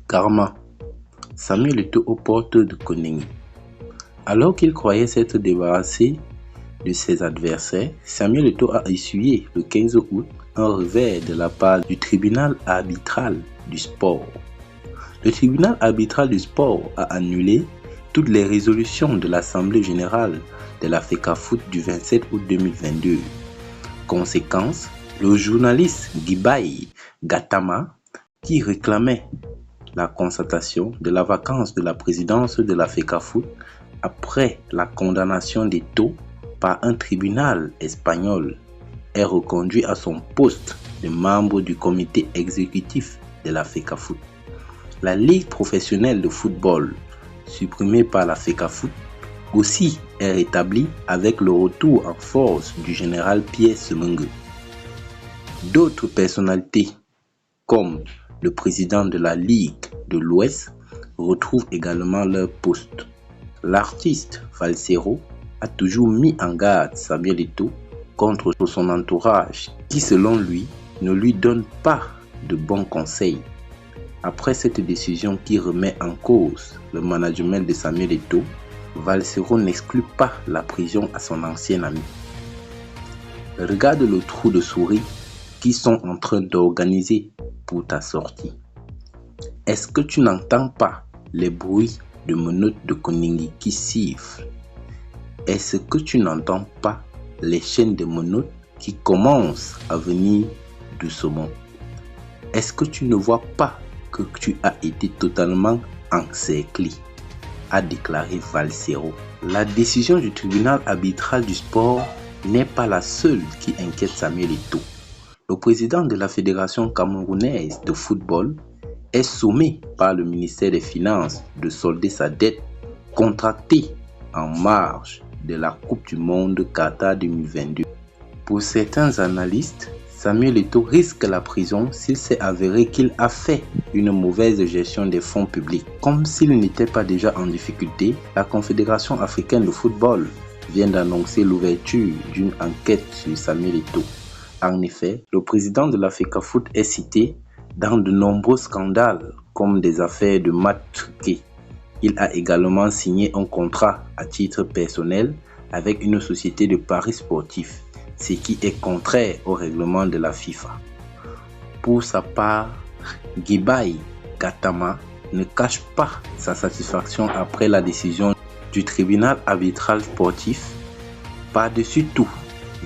Karma. Samuel Eto'o aux portes de Koningui. Alors qu'il croyait s'être débarrassé de ses adversaires, Samuel Eto'o a essuyé le 15 août un revers de la part du tribunal arbitral du sport. Le tribunal arbitral du sport a annulé toutes les résolutions de l'Assemblée générale de la FECAFOOT du 27 août 2022. Conséquence, le journaliste Guibaï Gattama, qui réclamait la constatation de la vacance de la présidence de la FECAFOOT après la condamnation d'Eto'o par un tribunal espagnol, est reconduit à son poste de membre du comité exécutif de la FECAFOOT. La Ligue professionnelle de football, supprimée par la FECAFOOT, aussi est rétablie avec le retour en force du général Pierre Semengue. D'autres personnalités, comme le président de la Ligue de l'Ouest, retrouvent également leur poste. L'artiste Valsero a toujours mis en garde Samuel Eto'o contre son entourage qui, selon lui, ne lui donne pas de bons conseils. Après cette décision qui remet en cause le management de Samuel Eto'o, Valsero n'exclut pas la prison à son ancien ami. Regarde le trou de souris qu'ils sont en train d'organiser pour ta sortie. Est-ce que tu n'entends pas les bruits de menottes de Koningui qui sifflent? Est-ce que tu n'entends pas les chaînes de menottes qui commencent à venir doucement? Est-ce que tu ne vois pas que tu as été totalement encerclé, a déclaré Valsero. La décision du tribunal arbitral du sport n'est pas la seule qui inquiète Samuel Eto'o. Le président de la Fédération camerounaise de football est sommé par le ministère des Finances de solder sa dette contractée en marge de la Coupe du Monde Qatar 2022. Pour certains analystes, Samuel Eto'o risque la prison s'il s'est avéré qu'il a fait une mauvaise gestion des fonds publics. Comme s'il n'était pas déjà en difficulté, la Confédération africaine de football vient d'annoncer l'ouverture d'une enquête sur Samuel Eto'o. En effet, le président de la FECAFOOT est cité dans de nombreux scandales comme des affaires de matchs truqués. Il a également signé un contrat à titre personnel avec une société de paris sportifs, ce qui est contraire au règlement de la FIFA. Pour sa part, Guibaï Gattama ne cache pas sa satisfaction après la décision du tribunal arbitral sportif. Par-dessus tout,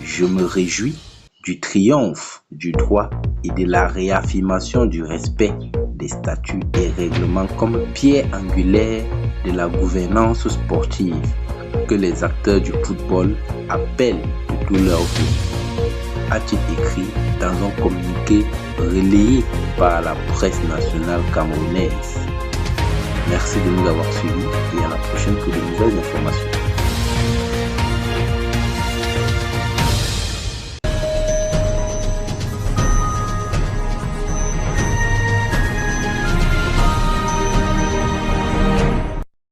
je me réjouis du triomphe du droit et de la réaffirmation du respect des statuts et règlements comme pierre angulaire de la gouvernance sportive que les acteurs du football appellent de tout leur vie, a-t-il écrit dans un communiqué relayé par la presse nationale camerounaise. Merci de nous avoir suivis et à la prochaine pour de nouvelles informations.